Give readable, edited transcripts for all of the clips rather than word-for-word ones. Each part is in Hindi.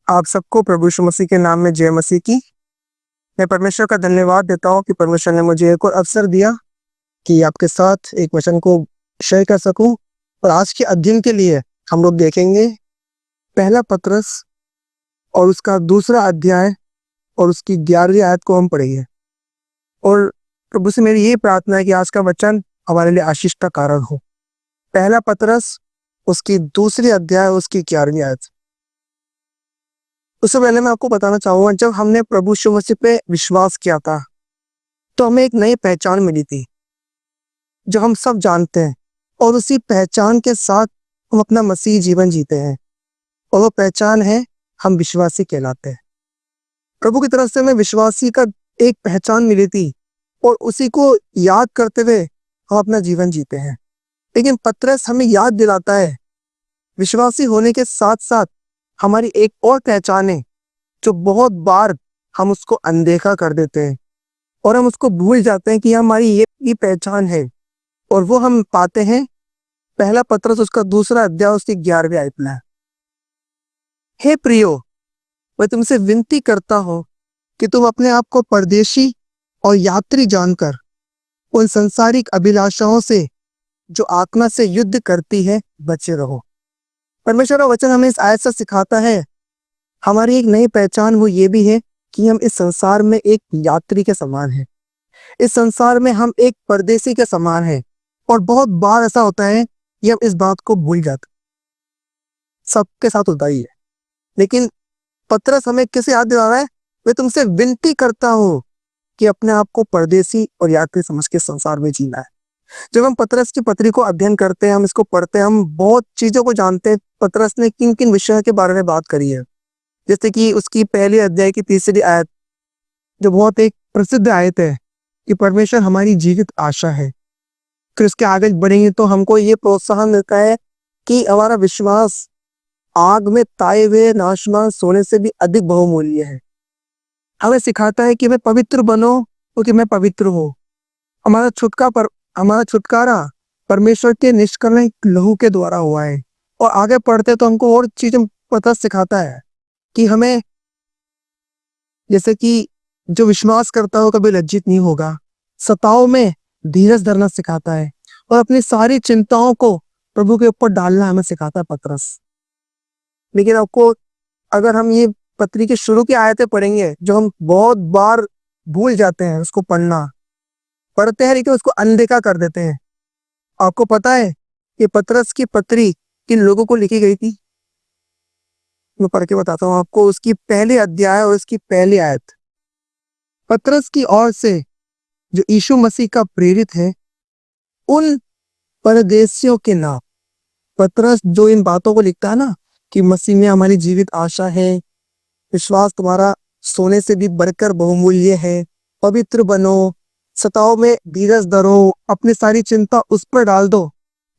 आप सबको प्रभु यीशु मसीह के नाम में जय मसीह की। मैं परमेश्वर का धन्यवाद देता हूँ कि परमेश्वर ने मुझे एक और अवसर दिया कि आपके साथ एक वचन को शेयर कर सकूं। और आज के अध्ययन के लिए हम लोग देखेंगे पहला पतरस और उसका दूसरा अध्याय और उसकी 11वीं आयत को हम पढ़ेंगे। और प्रभु से मेरी ये प्रार्थना है कि आज का वचन हमारे लिए आशीष का कारण हो। पहला पतरस उसकी दूसरी अध्याय उसकी 11वीं आयत। उससे पहले मैं आपको बताना चाहूंगा, जब हमने प्रभु यीशु मसीह पे विश्वास किया था तो हमें एक नई पहचान मिली थी जो हम सब जानते हैं, और उसी पहचान के साथ हम अपना मसीह जीवन जीते हैं, और वो पहचान है हम विश्वासी कहलाते हैं। प्रभु की तरफ से हमें विश्वासी का एक पहचान मिली थी और उसी को याद करते हुए हम अपना जीवन जीते हैं। लेकिन पतरस हमें याद दिलाता है विश्वासी होने के साथ साथ हमारी एक और पहचान है जो बहुत बार हम उसको अनदेखा कर देते हैं और हम उसको भूल जाते हैं कि हमारी ये पहचान है। और वो हम पाते हैं पहला पतरस उसका दूसरा अध्याय उसकी 11वीं आयत में। हे प्रियो, मैं तुमसे विनती करता हूं कि तुम अपने आप को परदेशी और यात्री जानकर उन संसारिक अभिलाषाओं से जो आत्मा से युद्ध करती है बचे रहो। परमेश्वर का वचन हमें इस आयत से सिखाता है हमारी एक नई पहचान वो ये भी है कि हम इस संसार में एक यात्री के समान हैं। इस संसार में हम एक परदेसी के समान हैं, और बहुत बार ऐसा होता है कि हम इस बात को भूल जाते। सबके साथ होता ही है, लेकिन पतरस हमें किसे याद दिला रहा है? मैं तुमसे विनती करता हूं कि अपने आप को परदेसी और यात्री समझ के संसार में जीना है। जब हम पतरस की पत्री को अध्ययन करते हैं, हम इसको पढ़ते हैं, हम बहुत चीजों को जानते हैं पतरस ने किन किन विषयों के बारे में बात करी है। जैसे कि उसकी पहले अध्याय की 3री आयत जो बहुत एक प्रसिद्ध आयत है कि परमेश्वर हमारी जीवित आशा है। फिर उसके आगे बढ़ेंगे तो हमको ये प्रोत्साहन मिलता है कि हमारा विश्वास आग में ताए हुए नाशवान सोने से भी अधिक बहुमूल्य है। हमें सिखाता है कि मैं पवित्र बनो क्योंकि मैं पवित्र हूँ। हमारा छुटकारा परमेश्वर के निष्कलंक लहू के द्वारा हुआ है। और आगे पढ़ते तो हमको और चीजें पता सिखाता है कि हमें, जैसे कि जो विश्वास करता हो कभी लज्जित नहीं होगा, सताओं में धीरज धरना सिखाता है, और अपनी सारी चिंताओं को प्रभु के ऊपर डालना हमें सिखाता है पतरस। लेकिन आपको अगर हम ये पत्री के शुरू की आयतें पढ़ेंगे जो हम बहुत बार भूल जाते हैं, उसको पढ़ते हैं लेकिन उसको अनदेखा कर देते हैं। आपको पता है कि पतरस की पत्री किन लोगों को लिखी गई थी? मैं पढ़ के बताता हूँ आपको। उसकी पहले अध्याय और उसकी पहली आयत, पतरस की ओर से जो यीशु मसीह का प्रेरित है, उन परदेशियों के नाम। पतरस जो इन बातों को लिखता है ना कि मसीह में हमारी जीवित आशा है, विश्वास तुम्हारा सोने से भी बढ़कर बहुमूल्य है, पवित्र बनो, सताओं में धीरज धरो, अपनी सारी चिंता उस पर डाल दो।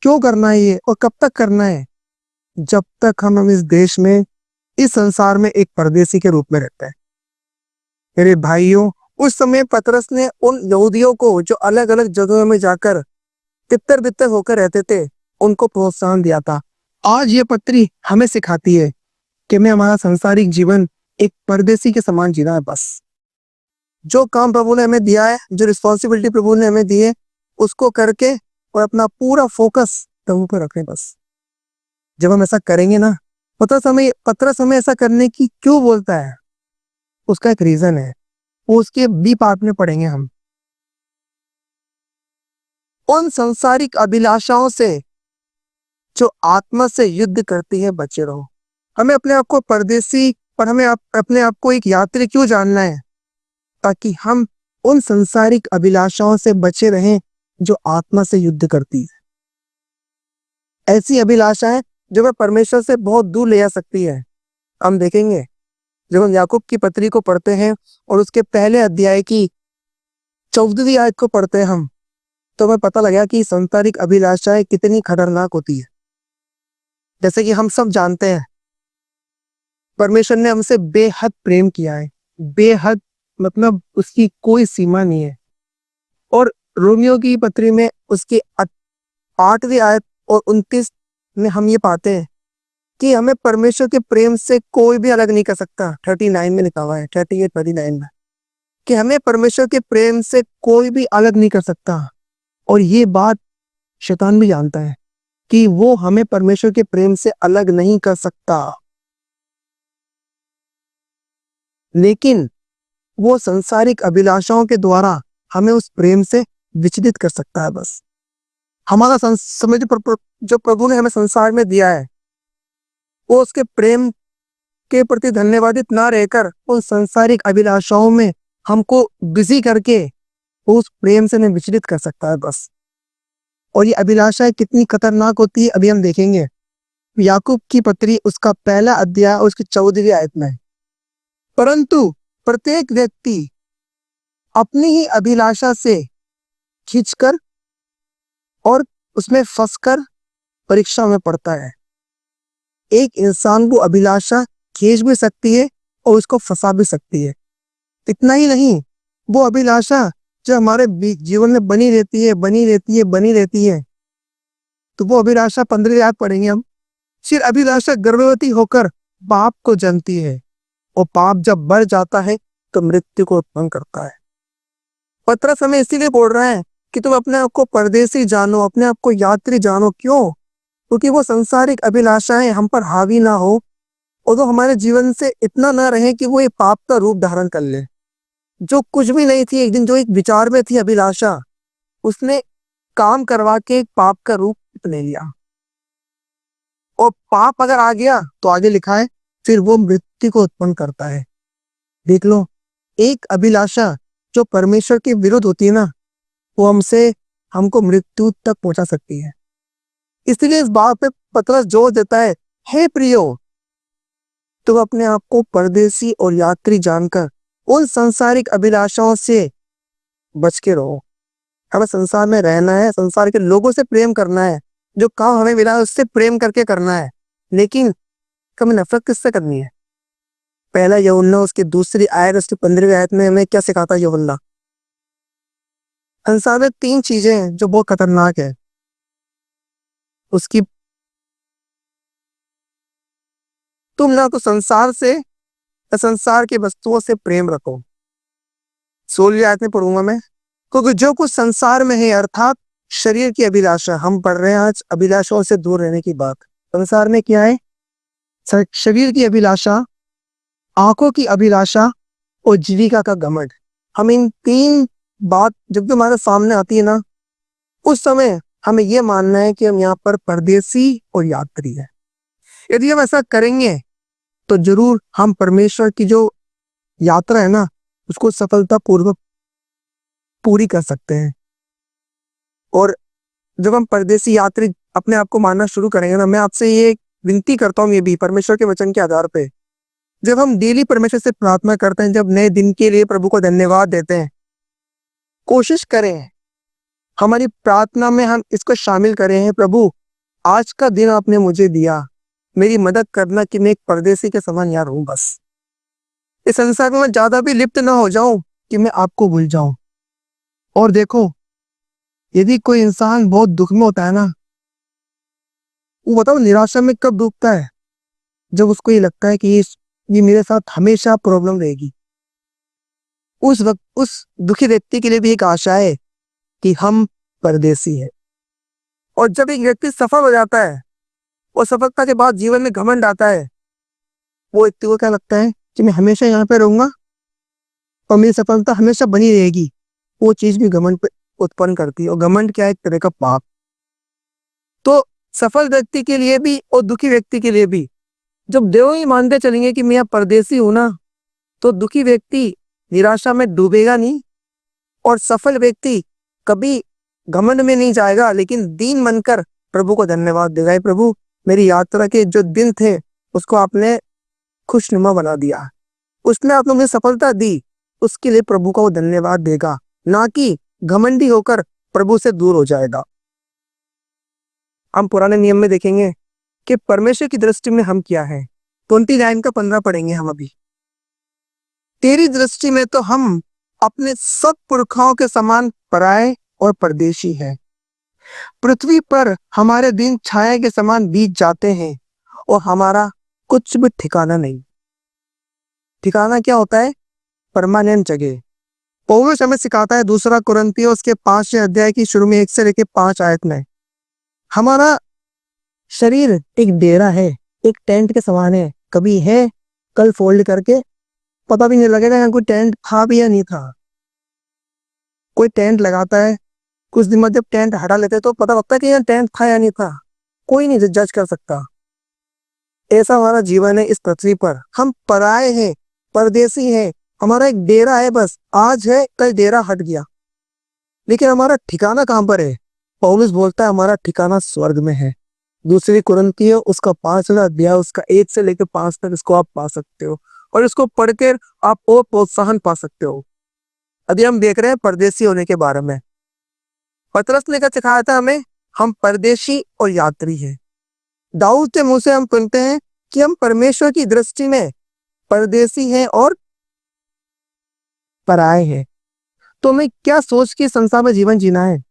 क्यों करना है ये और कब तक करना है? जब तक हम इस देश में, इस संसार में एक परदेसी के रूप में रहते हैं। मेरे भाइयों, उस समय पतरस ने उन यहूदियों को जो अलग अलग जगहों में जाकर तितर बितर होकर रहते थे उनको प्रोत्साहन दिया था। आज ये पत्री हमें सिखाती है कि मैं हमारा सांसारिक जीवन एक परदेसी के समान जीना है। बस जो काम प्रभु ने हमें दिया है, जो रिस्पॉन्सिबिलिटी प्रभु ने हमें दी है, उसको करके और अपना पूरा फोकस प्रभु पर रखें। बस जब हम ऐसा करेंगे ना, पतरस हमें ऐसा करने की क्यों बोलता है, उसका एक रीजन है, वो उसके बी पार्ट में पढ़ेंगे हम। उन सांसारिक अभिलाषाओं से जो आत्मा से युद्ध करती है बचे रहो। हमें अपने आप को परदेसी और हमें अपने आप को एक यात्री क्यों जानना है? ताकि हम उन सांसारिक अभिलाषाओं से बचे रहें जो आत्मा से युद्ध करती है। ऐसी अभिलाषाएं जो हमें परमेश्वर से बहुत दूर ले जा सकती है। हम देखेंगे जब हम याकूब की पत्री को पढ़ते हैं और उसके पहले अध्याय की 14वीं आयत को पढ़ते हैं हम, तो हमें पता लगा कि सांसारिक अभिलाषाएं कितनी खतरनाक होती है। जैसे कि हम सब जानते हैं परमेश्वर ने हमसे बेहद प्रेम किया है। बेहद मतलब उसकी कोई सीमा नहीं है। और रोमियो की पत्री में उसकी 8वीं आयत और 29 में हम ये पाते हैं कि हमें परमेश्वर के प्रेम से कोई भी अलग नहीं कर सकता। 39 में लिखा हुआ है, 38-39 में, कि हमें परमेश्वर के प्रेम से कोई भी अलग नहीं कर सकता। और ये बात शैतान भी जानता है कि वो हमें परमेश्वर के प्रेम से अलग नहीं कर सकता, लेकिन वो संसारिक अभिलाषाओं के द्वारा हमें उस प्रेम से विचलित कर सकता है। बस हमारा समय जो प्रभु ने हमें संसार में दिया है, वो उसके प्रेम के प्रति धन्यवादित ना रहकर उन संसारिक अभिलाषाओं में हमको बिजी करके वो उस प्रेम से हमें विचलित कर सकता है बस। और ये अभिलाषाएं कितनी खतरनाक होती है अभी हम देखेंगे। याकूब की पत्री उसका पहला अध्याय और उसकी 14वीं आयत में, परंतु प्रत्येक व्यक्ति अपनी ही अभिलाषा से खींचकर और उसमें फंसकर परीक्षा में पड़ता है। एक इंसान को अभिलाषा खींच भी सकती है और उसको फंसा भी सकती है। इतना ही नहीं, वो अभिलाषा जो हमारे जीवन में बनी रहती है, तो वो अभिलाषा 15 आयत पढ़ेंगे हम। फिर अभिलाषा गर्भवती होकर पाप को जनती है, और पाप जब बढ़ जाता है तो मृत्यु को उत्पन्न करता है। पतरस हमें इसीलिए बोल रहा है कि तुम अपने आप को परदेसी जानो, अपने आप को यात्री जानो। क्यों? क्योंकि वो संसारिक अभिलाषाएं हम पर हावी ना हो, और वो हमारे जीवन से इतना ना रहे कि वो ये पाप का रूप धारण कर ले। जो कुछ भी नहीं थी एक दिन, जो एक विचार में थी अभिलाषा, उसने काम करवा के एक पाप का रूप ले लिया। और पाप अगर आ गया तो आगे लिखा है फिर वो मृत्यु को उत्पन्न करता है। देख लो, एक अभिलाषा जो परमेश्वर के विरुद्ध होती है ना, वो हमको मृत्यु तक पहुंचा सकती है। इसलिए इस बात पे पतरस जोर देता है, हे प्रियो, तुम अपने आप को परदेसी और यात्री जानकर उन संसारिक अभिलाषाओं से बच के रहो। हमें संसार में रहना है, संसार के लोगों से प्रेम करना है, जो काम हमें मिला है उससे प्रेम करके करना है, लेकिन हमें नफरत किससे करनी है? पहला यूहन्ना उसकी 2 आयत उसकी 15वीं आयत में हमें क्या सिखाता है यूहन्ना? संसार में 3 चीजें हैं जो बहुत खतरनाक है। उसकी तुम ना तो संसार से या संसार की वस्तुओं से प्रेम रखो। 16वीं आयत में पढ़ूंगा मैं, क्योंकि जो कुछ संसार में है, अर्थात शरीर की अभिलाषा, हम पढ़ रहे हैं आज अभिलाषाओं से दूर रहने की बात। संसार में क्या है? शरीर की अभिलाषा, आंखों की अभिलाषा और जीविका का घमंड। हम इन 3 बात जब भी हमारे सामने आती है ना, उस समय हमें यह मानना है कि हम यहाँ पर परदेसी और यात्री है। यदि हम ऐसा करेंगे तो जरूर हम परमेश्वर की जो यात्रा है ना, उसको सफलता पूर्वक पूरी कर सकते हैं। और जब हम परदेसी यात्री अपने आप को मानना शुरू करेंगे ना, मैं आपसे ये विनती करता हूँ, ये भी परमेश्वर के वचन के आधार पे, जब हम डेली परमेश्वर से प्रार्थना करते हैं, जब नए दिन के लिए प्रभु को धन्यवाद देते हैं, कोशिश करें हमारी प्रार्थना में हम इसको शामिल करें हैं, प्रभु आज का दिन आपने मुझे दिया, मेरी मदद करना कि मैं एक परदेसी के समान यहाँ रहूं। बस इस संसार में मैं ज्यादा भी लिप्त ना हो जाऊं कि मैं आपको भूल जाऊं। और देखो, यदि कोई इंसान बहुत दुख में होता है ना, वो बताओ निराशा में कब डूबता है? जब उसको ये लगता है कि ये मेरे साथ हमेशा प्रॉब्लम रहेगी। उस वक्त उस दुखी व्यक्ति के लिए भी एक आशा है कि हम परदेसी है। और जब एक व्यक्ति सफल हो जाता है और सफलता के बाद जीवन में घमंड आता है, वो व्यक्ति को क्या लगता है कि मैं हमेशा यहाँ पे रहूंगा और मेरी सफलता हमेशा बनी रहेगी। वो चीज भी घमंड पे उत्पन्न करती है, और घमंड क्या है? एक तरह का पाप। तो सफल व्यक्ति के लिए भी और दुखी व्यक्ति के लिए भी, जब देव ही मानते चलेंगे कि मैं यहाँ परदेसी हूं ना, तो दुखी व्यक्ति निराशा में डूबेगा नहीं, और सफल व्यक्ति कभी घमंड में नहीं जाएगा, लेकिन दीन मनकर प्रभु को धन्यवाद देगा। प्रभु, मेरी यात्रा के जो दिन थे उसको आपने खुशनुमा बना दिया, उसमें आपने मुझे सफलता दी, उसके लिए प्रभु को वो धन्यवाद देगा, ना कि घमंडी होकर प्रभु से दूर हो जाएगा। हम पुराने नियम में देखेंगे कि परमेश्वर की दृष्टि में हम क्या है। 29 का 15 पढ़ेंगे हम अभी। तेरी दृष्टि में तो हम अपने सब पुरखाओं के समान पराये और परदेशी हैं। पृथ्वी पर हमारे दिन छाया के समान बीत जाते हैं, और हमारा कुछ भी ठिकाना नहीं। ठिकाना क्या होता है? परमानेंट जगह। पौलुस हमें सिखाता है दूसरा कुरिन्थियों उसके 5वें अध्याय की शुरू में 1 से लेकर 5 आयत में, हमारा शरीर एक डेरा है, एक टेंट के समान है, कभी है कल फोल्ड करके पता भी नहीं लगेगा यहाँ कोई टेंट था भी या नहीं था। कोई टेंट लगाता है, कुछ दिन बाद जब टेंट हटा लेते हैं तो पता लगता है कि यहाँ टेंट था या नहीं था। कोई नहीं जज कर सकता। ऐसा हमारा जीवन है इस पृथ्वी पर। हम पराये हैं, परदेसी हैं, हमारा एक डेरा है, बस आज है कल डेरा हट गया। लेकिन हमारा ठिकाना कहाँ पर है? पौलुस बोलता है हमारा ठिकाना स्वर्ग में है। दूसरी कुरिन्थियों उसका 5वां अध्याय उसका 1 से लेकर 5 तक इसको आप पा सकते हो और इसको पढ़कर आप और प्रोत्साहन पा सकते हो। अभी हम देख रहे हैं परदेसी होने के बारे में। पतरस ने क्या सिखाया था हमें? हम परदेशी और यात्री हैं। दाऊद के मुंह से हम सुनते हैं कि हम परमेश्वर की दृष्टि में परदेसी हैं और पराये हैं। तो हमें क्या सोच के संसार में जीवन जीना है?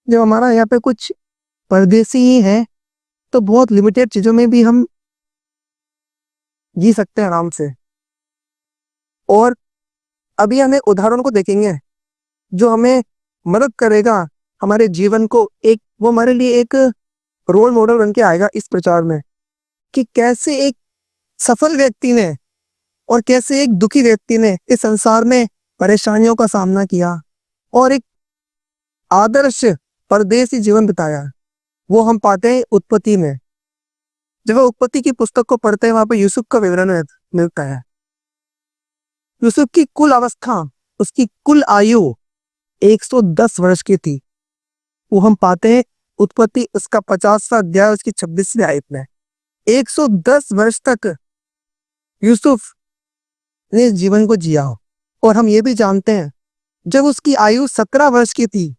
जब हमारा यहाँ पे कुछ परदेसी ही है तो बहुत लिमिटेड चीजों में भी हम जी सकते हैं आराम से। और अभी हमें उदाहरण को देखेंगे जो हमें मदद करेगा हमारे जीवन को, एक वो हमारे लिए एक रोल मॉडल बन के आएगा इस प्रचार में कि कैसे एक सफल व्यक्ति ने और कैसे एक दुखी व्यक्ति ने इस संसार में परेशानियों का सामना किया और एक आदर्श परदेसी जीवन बिताया। वो हम पाते हैं उत्पत्ति में। जब हम उत्पत्ति की पुस्तक को पढ़ते हैं वहां पर यूसुफ का विवरण मिलता है। यूसुफ की कुल अवस्था, उसकी कुल आयु 110 वर्ष की थी। वो हम पाते हैं उत्पत्ति उसका 50वां अध्याय उसकी 26वीं आयत में। 110 वर्ष तक यूसुफ ने जीवन को जिया। और हम ये भी जानते हैं जब उसकी आयु 17 वर्ष की थी,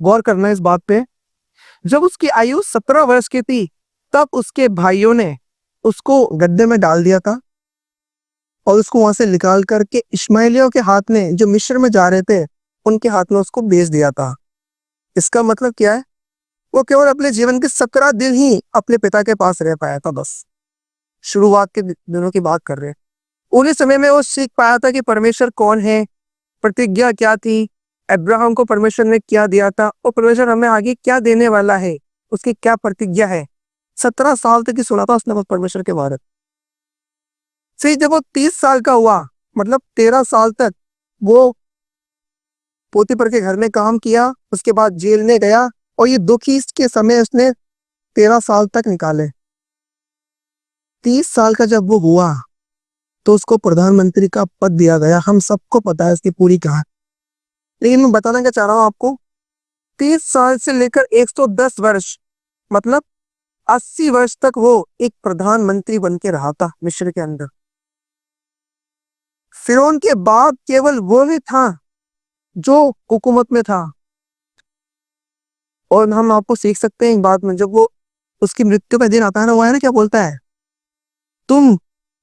गौर करना इस बात पे, जब उसकी आयु 17 वर्ष की थी तब उसके भाइयों ने उसको गड्ढे में डाल दिया था और उसको वहां से निकाल करके इश्माएलियों के हाथ में, जो मिस्र में जा रहे थे, उनके हाथ में उसको बेच दिया था। इसका मतलब क्या है? वो केवल अपने जीवन के 17 दिन ही अपने पिता के पास रह पाया था। बस शुरुआत के दिनों की बात कर रहे हैं। उन्हीं समय में वो सीख पाया था कि परमेश्वर कौन है, प्रतिज्ञा क्या थी, अब्राहम को परमेश्वर ने क्या दिया था और परमेश्वर हमें आगे क्या देने वाला है, उसकी क्या प्रतिज्ञा है। 17 साल तक ही सुना था उसने परमेश्वर के बारे में। फिर जब वो 30 साल का हुआ, मतलब 13 साल तक वो पोतीफर के घर में काम किया, उसके बाद जेल में गया और ये दुखी के समय उसने 13 साल तक निकाले। 30 साल का जब वो हुआ तो उसको प्रधानमंत्री का पद दिया गया। हम सबको पता है इसकी पूरी कहानी, लेकिन मैं बताना क्या चाह रहा हूं आपको, 30 साल से लेकर 110 वर्ष मतलब 80 वर्ष तक वो एक प्रधानमंत्री बन के रहा था मिस्र के अंदर। फिरौन के बाद केवल वो ही था जो हुकूमत में था। और हम आपको सीख सकते हैं एक बात में, जब वो उसकी मृत्यु का दिन आता है ना, वो है ना क्या बोलता है, तुम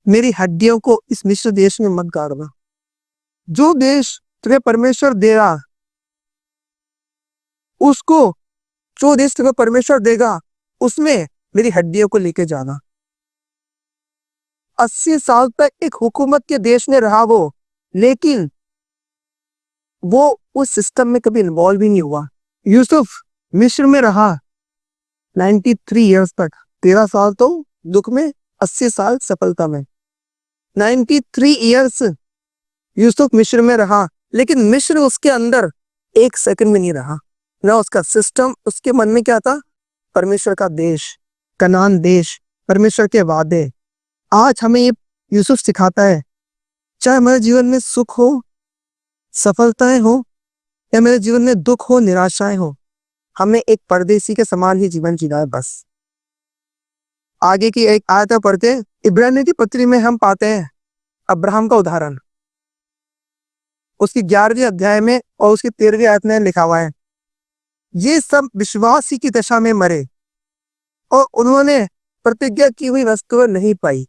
मेरी हड्डियों को इस मिस्र देश में मत गाड़ना। जो देश तुम्हें परमेश्वर दे रहा, उसको, जो देश तुम्हें परमेश्वर देगा उसमें मेरी हड्डियों को लेके जाना। 80 साल तक एक हुकूमत के देश में रहा वो, लेकिन वो उस सिस्टम में कभी इन्वॉल्व ही नहीं हुआ। यूसुफ मिस्र में रहा 93 ईयर्स तक। 13 साल तो दुख में, 80 साल सफलता में। 93 ईयर्स यूसुफ मिस्र में रहा, लेकिन मिस्र उसके अंदर एक सेकंड में नहीं रहा। ना उसका सिस्टम, उसके मन में क्या था? परमेश्वर का देश, कनान देश, परमेश्वर के वादे। आज हमें ये यूसुफ सिखाता है, चाहे हमारे जीवन में सुख हो, सफलताएं हो, या मेरे जीवन में दुख हो, निराशाएं हो, हमें एक परदेसी के समान ही जीवन जीना है। बस आगे की एक आयत पढ़ते, इब्रानियों की पत्री में हम पाते हैं अब्राहम का उदाहरण, उसकी 11वीं अध्याय में और उसकी 13वीं आयत में लिखा हुआ है, ये सब विश्वास ही की दशा में मरे और उन्होंने प्रतिज्ञा की हुई वस्तुएं नहीं पाई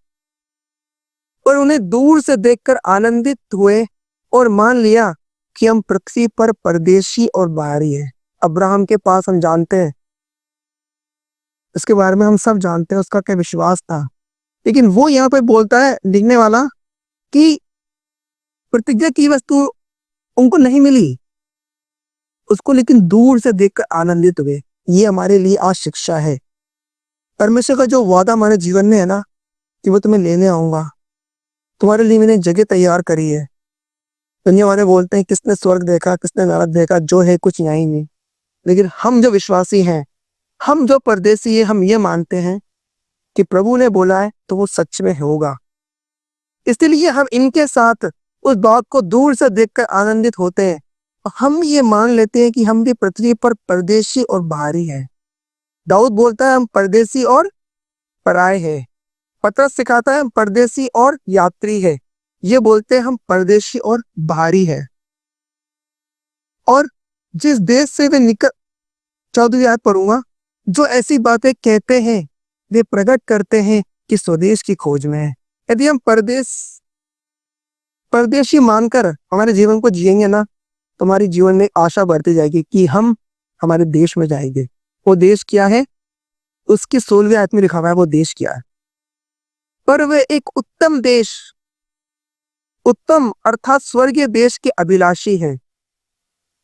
और उन्हें दूर से देखकर आनंदित हुए और मान लिया कि हम पृथ्वी पर परदेशी और बाहरी हैं। अब्राहम के पास हम जानते हैं उसके बारे में हम सब जानते हैं उसका क्या विश्वास था। लेकिन वो यहाँ पे बोलता है लिखने वाला कि प्रतिज्ञा की वस्तु उनको नहीं मिली, उसको लेकिन दूर से देखकर आनंदित हुए। ये हमारे लिए आज शिक्षा है। परमेश्वर का जो वादा हमारे जीवन में है ना, कि वो तुम्हें लेने आऊंगा, तुम्हारे लिए मैंने जगह तैयार करी है। दुनिया वाले बोलते हैं किसने स्वर्ग देखा, किसने नरक देखा, जो है कुछ यहाँ ही नहीं। लेकिन हम जो विश्वासी हैं, हम जो परदेसी हैं, हम ये मानते हैं कि प्रभु ने बोला है तो वो सच में होगा। इसलिए हम इनके साथ उस बात को दूर से देखकर आनंदित होते हैं। हम ये मान लेते हैं कि हम भी पृथ्वी पर परदेशी और बाहरी हैं। दाऊद बोलता है हम परदेसी और पराये हैं। पतरस सिखाता है हम परदेसी और यात्री है। ये बोलते हैं हम परदेशी और बाहरी है। और जिस देश से वे निकल 14वीं आयत पढ़ूंगा, जो ऐसी बातें कहते हैं वे प्रकट करते हैं कि स्वदेश की खोज में है। यदि हम परदेशी मानकर हमारे जीवन को जिएंगे ना, तो हमारी जीवन में आशा बढ़ती जाएगी कि हम हमारे देश में जाएंगे। वो देश क्या है? उसकी 16वीं आयत में लिखा हुआ है वो देश क्या है। पर वे एक उत्तम देश, उत्तम अर्थात स्वर्गीय देश के अभिलाषी हैं।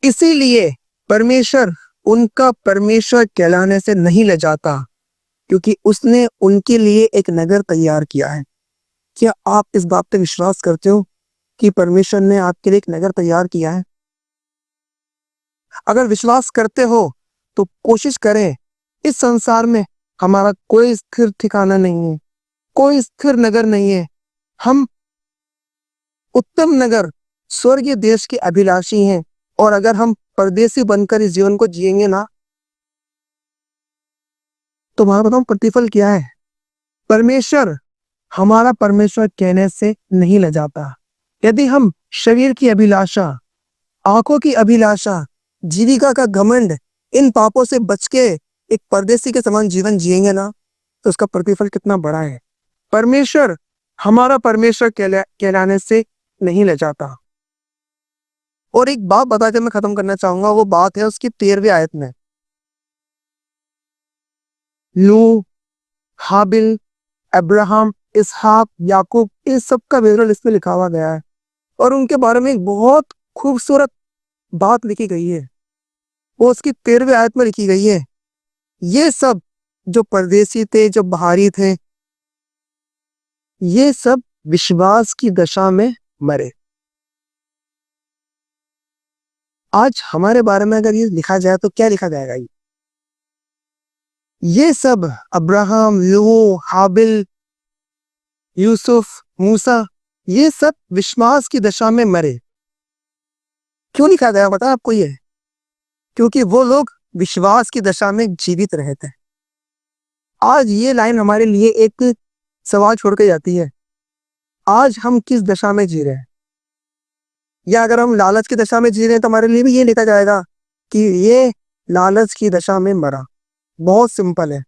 इसीलिए परमेश्वर उनका परमेश्वर कहलाने से नहीं लजाता, क्योंकि उसने उनके लिए एक नगर तैयार किया है। क्या आप इस बात पे विश्वास करते हो कि परमेश्वर ने आपके लिए एक नगर तैयार किया है? अगर विश्वास करते हो तो कोशिश करें। इस संसार में हमारा कोई स्थिर ठिकाना नहीं है, कोई स्थिर नगर नहीं है। हम उत्तम नगर स्वर्गीय देश के अभिलाषी हैं। और अगर हम परदेसी बनकर इस जीवन को जिएंगे ना, तो वहां बताऊं प्रतिफल क्या है? परमेश्वर, हमारा परमेश्वर कहने से नहीं लजाता। यदि हम शरीर की अभिलाषा, आंखों की अभिलाषा, जीविका का घमंड, इन पापों से बच के एक परदेसी के समान जीवन जिएंगे ना, तो उसका प्रतिफल कितना बड़ा है। परमेश्वर, हमारा परमेश्वर कहलाने से नहीं लजाता। और एक बात बता के मैं खत्म करना चाहूंगा, वो बात है उसकी 13वीं आयत में। लू, हाबिल, अब्राहम, इसहाक, याकूब, इन सब का विवरण इसमें लिखा हुआ गया है। और उनके बारे में एक बहुत खूबसूरत बात लिखी गई है, वो उसकी 13वीं आयत में लिखी गई है। ये सब जो परदेसी थे, जो बाहरी थे, ये सब विश्वास की दशा में मरे। आज हमारे बारे में अगर ये लिखा जाए तो क्या लिखा जाएगा? ये सब अब्राहम, लू, हाबिल, यूसुफ, मूसा, ये सब विश्वास की दशा में मरे। क्यों लिखा गया पता आपको? ये क्योंकि वो लोग विश्वास की दशा में जीवित रहे थे। आज ये लाइन हमारे लिए एक सवाल छोड़ के जाती है, आज हम किस दशा में जी रहे हैं? या अगर हम लालच की दशा में जी रहे हैं तो हमारे लिए भी ये लिखा जाएगा कि ये लालच की दशा में मरा। बहुत सिंपल है।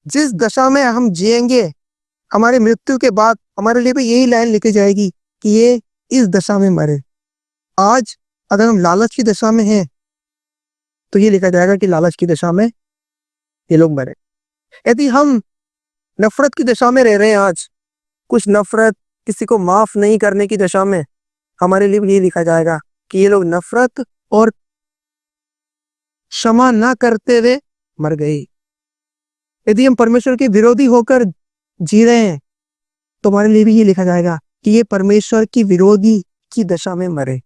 जिस दशा में हम जिएंगे हमारी मृत्यु के बाद, हमारे लिए भी यही लाइन लिखी जाएगी कि ये इस दशा में मरे। आज अगर हम लालच की दशा में हैं तो ये लिखा जाएगा कि लालच की दशा में ये लोग मरे। यदि हम नफरत की दशा में रह रहे हैं, आज कुछ नफरत, किसी को माफ नहीं करने की दशा में, हमारे लिए भी ये लिखा जाएगा कि ये लोग नफरत और क्षमा ना करते हुए मर गए। यदि हम परमेश्वर के विरोधी होकर जी रहे हैं तो हमारे लिए भी ये लिखा जाएगा कि ये परमेश्वर की विरोधी की दशा में मरे।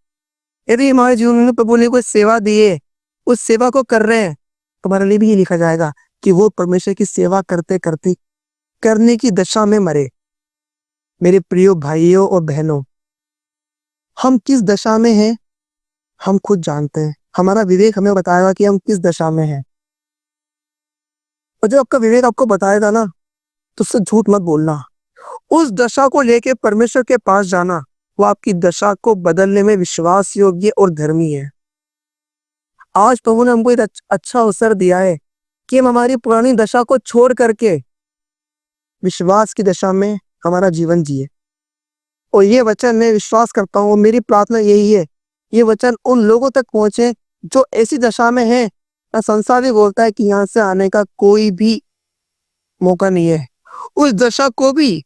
यदि हमारे जीवन में प्रभु ने कोई सेवा दी है, उस सेवा को कर रहे हैं, तो हमारे लिए भी ये लिखा जाएगा कि वो परमेश्वर की सेवा करते करते करने की दशा में मरे। मेरे प्रिय भाइयों और बहनों, हम किस दशा में हैं हम खुद जानते हैं। हमारा विवेक हमें बताएगा कि हम किस दशा में हैं। और जब आपका विवेक आपको बताएगा ना, तो उससे झूठ मत बोलना। उस दशा को लेके परमेश्वर के पास जाना, वो आपकी दशा को बदलने में विश्वास योग्य और धर्मी है। आज प्रभु ने हमको एक अच्छा अवसर दिया है कि हम हमारी पुरानी दशा को छोड़ करके विश्वास की दशा में हमारा जीवन जिए। और ये वचन मैं विश्वास करता हूँ, मेरी प्रार्थना यही है, ये वचन उन लोगों तक पहुंचे जो ऐसी दशा में हैं। संसार भी बोलता है कि यहाँ से आने का कोई भी मौका नहीं है। उस दशा को भी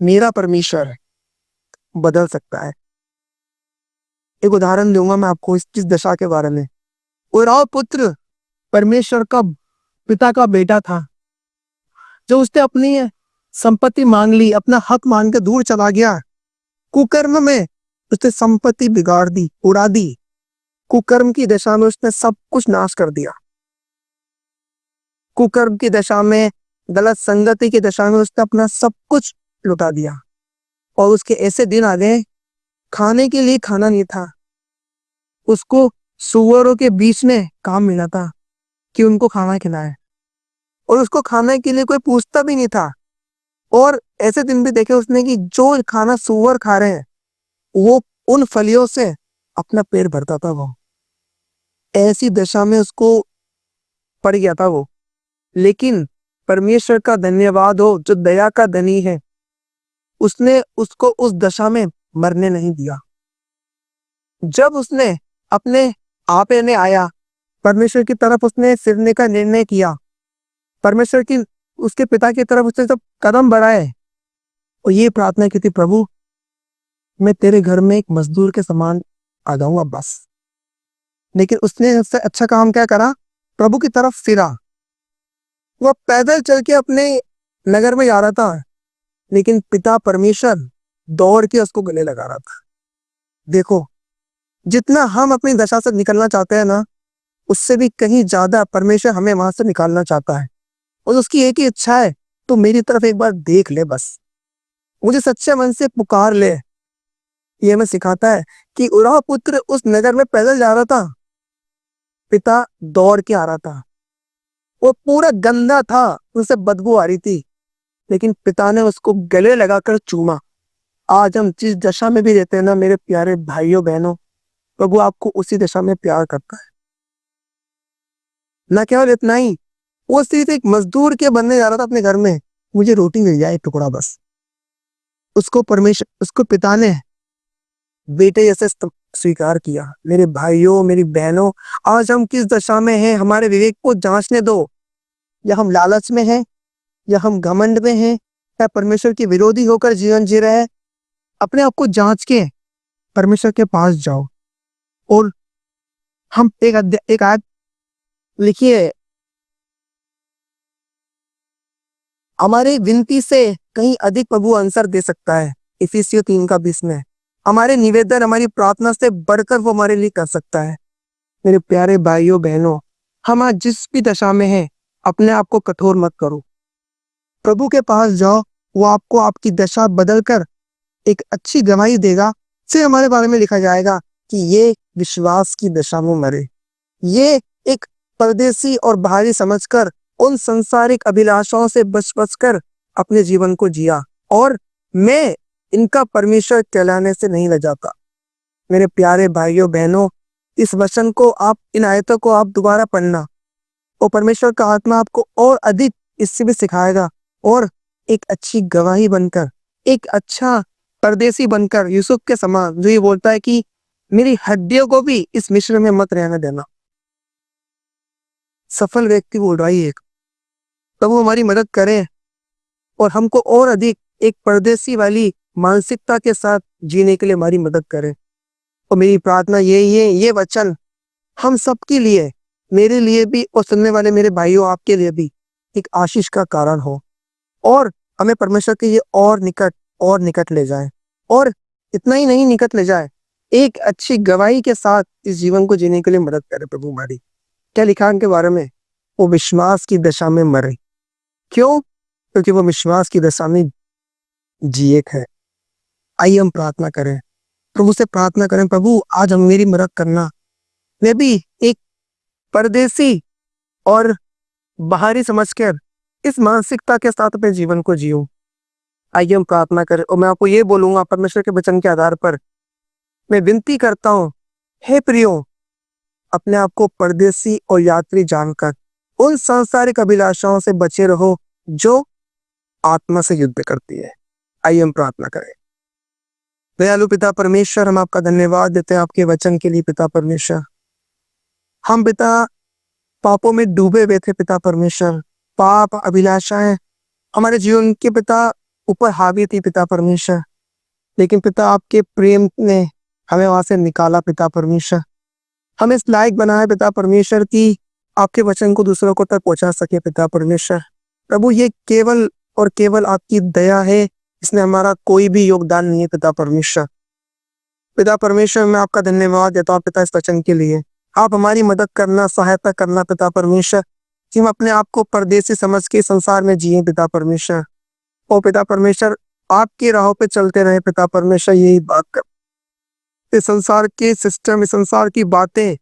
मेरा परमेश्वर बदल सकता है। एक उदाहरण दूंगा मैं आपको इस दशा के बारे में। उराव पुत्र परमेश्वर का पिता का बेटा था, जो उसने अपनी संपत्ति मांग ली, अपना हक मांग के दूर चला गया। कुकर्म में उसने संपत्ति बिगाड़ दी, उड़ा दी। कुकर्म की दशा में उसने सब कुछ नाश कर दिया। कुकर्म की दशा में, गलत संगति की दशा में उसने अपना सब कुछ लुटा दिया। और उसके ऐसे दिन आ गए, खाने के लिए खाना नहीं था। उसको सुअरों के बीच में काम मिला था कि उनको खाना खिलाए, और उसको खाने के लिए कोई पूछता भी नहीं था। और ऐसे दिन भी देखे उसने कि जो खाना सुअर खा रहे हैं, वो उन फलियों से अपना पेट भरता था। वो ऐसी दशा में उसको पड़ गया था वो। लेकिन परमेश्वर का धन्यवाद हो, जो दया का धनी है, उसने उसको उस दशा में मरने नहीं दिया। जब उसने अपने आपे ने आया, परमेश्वर की तरफ उसने फिरने का निर्णय किया, परमेश्वर की उसके पिता की तरफ उसने जब कदम बढ़ाए और ये प्रार्थना की थी, प्रभु मैं तेरे घर में एक मजदूर के समान आ जाऊंगा बस। लेकिन उसने सबसे अच्छा काम क्या करा? प्रभु की तरफ फिरा। वह पैदल चल के अपने नगर में जा रहा था, लेकिन पिता परमेश्वर दौड़ के उसको गले लगा रहा था। देखो, जितना हम अपनी दशा से निकलना चाहते हैं ना, उससे भी कहीं ज्यादा परमेश्वर हमें वहां से निकालना चाहता है। और उसकी एक ही इच्छा है, तो मेरी तरफ एक बार देख ले बस, मुझे सच्चे मन से पुकार ले। ये हमें सिखाता है कि उराव पुत्र उस नगर में पैदल जा रहा था, पिता दौड़ के आ रहा था। वो पूरा गंदा था, उसे बदबू आ रही थी, लेकिन पिता ने उसको गले लगाकर चूमा। आज हम जिस दशा में भी रहते हैं ना मेरे प्यारे भाइयों बहनों, प्रभु आपको उसी दशा में प्यार करता है। ना केवल इतना ही, वो सिर्फ एक मजदूर के बनने जा रहा था अपने घर में, मुझे रोटी मिल जाए एक टुकड़ा बस। उसको पिता ने बेटे जैसे स्वीकार किया। मेरे भाइयों मेरी बहनों, आज हम किस दशा में हैं, हमारे विवेक को जांचने दो। या हम लालच में हैं, या हम घमंड में हैं, या परमेश्वर के विरोधी होकर जीवन जी रहे हैं। अपने आप को जांच के परमेश्वर के पास जाओ। और हम एक आयत लिखिए, हमारे विनती से कहीं अधिक प्रभु आंसर दे सकता है। इफिसियों 3:20 में हमारे निवेदन, हमारी प्रार्थना से बढ़कर वो हमारे लिए कर सकता है। मेरे प्यारे भाइयों बहनों, हम आज जिस भी दशा में हैं, अपने आप को कठोर मत करो। प्रभु के पास जाओ, वो आपको आपकी दशा बदलकर एक अच्छी गवाही देगा। फिर हमारे बारे में लिखा जाएगा कि ये विश्वास की दशा में मरे, ये एक परदेसी और बाहरी समझकर उन सांसारिक अभिलाषाओं से बच अपने जीवन को जिया, और मैं इनका परमेश्वर कहलाने से नहीं लजाता। मेरे प्यारे भाइयों बहनों, इस वचन को आप, इन आयतों को आप दोबारा पढ़ना, और परमेश्वर का आत्मा आपको और अधिक इससे भी सिखाएगा। और एक अच्छी गवाही बनकर, एक अच्छा परदेसी बनकर, यूसुफ के समान, जो ये बोलता है कि मेरी हड्डियों को भी इस मिस्र में मत रहने देना। सफल व्यक्ति बोल रहा है एक। प्रभु हमारी मदद करे और हमको और अधिक एक परदेसी वाली मानसिकता के साथ जीने के लिए हमारी मदद करे। और मेरी प्रार्थना यही है, ये वचन हम सबके लिए, मेरे लिए भी और सुनने वाले मेरे भाइयों आपके लिए भी एक आशीष का कारण हो, और हमें परमेश्वर के ये और निकट ले जाए। और इतना ही नहीं, निकट ले जाए, एक अच्छी गवाही के साथ इस जीवन को जीने के लिए मदद करे प्रभु हमारी। क्या लिखा उनके बारे में? वो विश्वास की दशा में मरे। क्यों? क्योंकि वो विश्वास की दशा में जिए है। आइए हम प्रार्थना करें, प्रभु से प्रार्थना करें, प्रभु आज हम मेरी मदद करना, मैं भी एक परदेसी और बाहरी समझकर इस मानसिकता के साथ अपने जीवन को जीऊं। आइए हम प्रार्थना करें। और मैं आपको ये बोलूंगा, परमेश्वर के वचन के आधार पर मैं विनती करता हूं, हे प्रियो, अपने आप को परदेसी और यात्री जानकर उन सांसारिक अभिलाषाओं से बचे रहो जो आत्मा से युद्ध करती है। आइए हम प्रार्थना करें। दयालु पिता परमेश्वर, हम आपका धन्यवाद देते हैं आपके वचन के लिए। पिता परमेश्वर, हम पिता पापों में डूबे हुए थे पिता परमेश्वर, पाप अभिलाषाएं हमारे जीवन के पिता ऊपर हावी थी पिता परमेश्वर, लेकिन पिता आपके प्रेम ने हमें वहां से निकाला पिता परमेश्वर। हमें इस लायक बनाया पिता परमेश्वर की आपके वचन को दूसरों को तक पहुंचा सके पिता परमेश्वर। प्रभु ये केवल और केवल आपकी दया है, इसमें हमारा कोई भी योगदान नहीं है पिता परमेश्वर। पिता परमेश्वर मैं आपका धन्यवाद देता हूँ पिता इस वचन के लिए। आप हमारी मदद करना, सहायता करना पिता परमेश्वर, कि हम अपने आप को परदेसी समझ के संसार में जिए पिता परमेश्वर। ओ पिता परमेश्वर आपकी राहों पे चलते रहे पिता परमेश्वर, यही बात कर। इस संसार के सिस्टम, इस संसार की बातें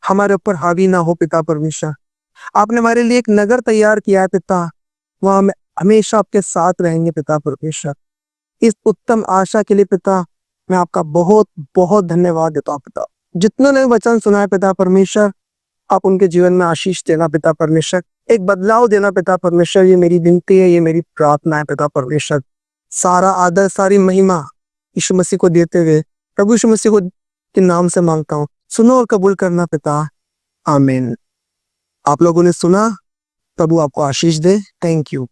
हमारे ऊपर हावी ना हो पिता परमेश्वर। आपने हमारे लिए एक नगर तैयार किया है पिता, वहां हम हमेशा आपके साथ रहेंगे पिता परमेश्वर। इस उत्तम आशा के लिए पिता मैं आपका बहुत बहुत धन्यवाद देता हूँ पिता। जितनों ने वचन सुना है पिता परमेश्वर, आप उनके जीवन में आशीष देना पिता परमेश्वर, एक बदलाव देना पिता परमेश्वर। ये मेरी विनती है, ये मेरी प्रार्थना है पिता परमेश्वर। सारा आदर, सारी महिमा यीशु मसीह को देते हुए प्रभु यीशु मसीह को के नाम से मांगता हूँ। सुनो और कबूल करना पिता, आमीन। आप लोगों ने सुना, प्रभु आपको आशीष दे। Thank you.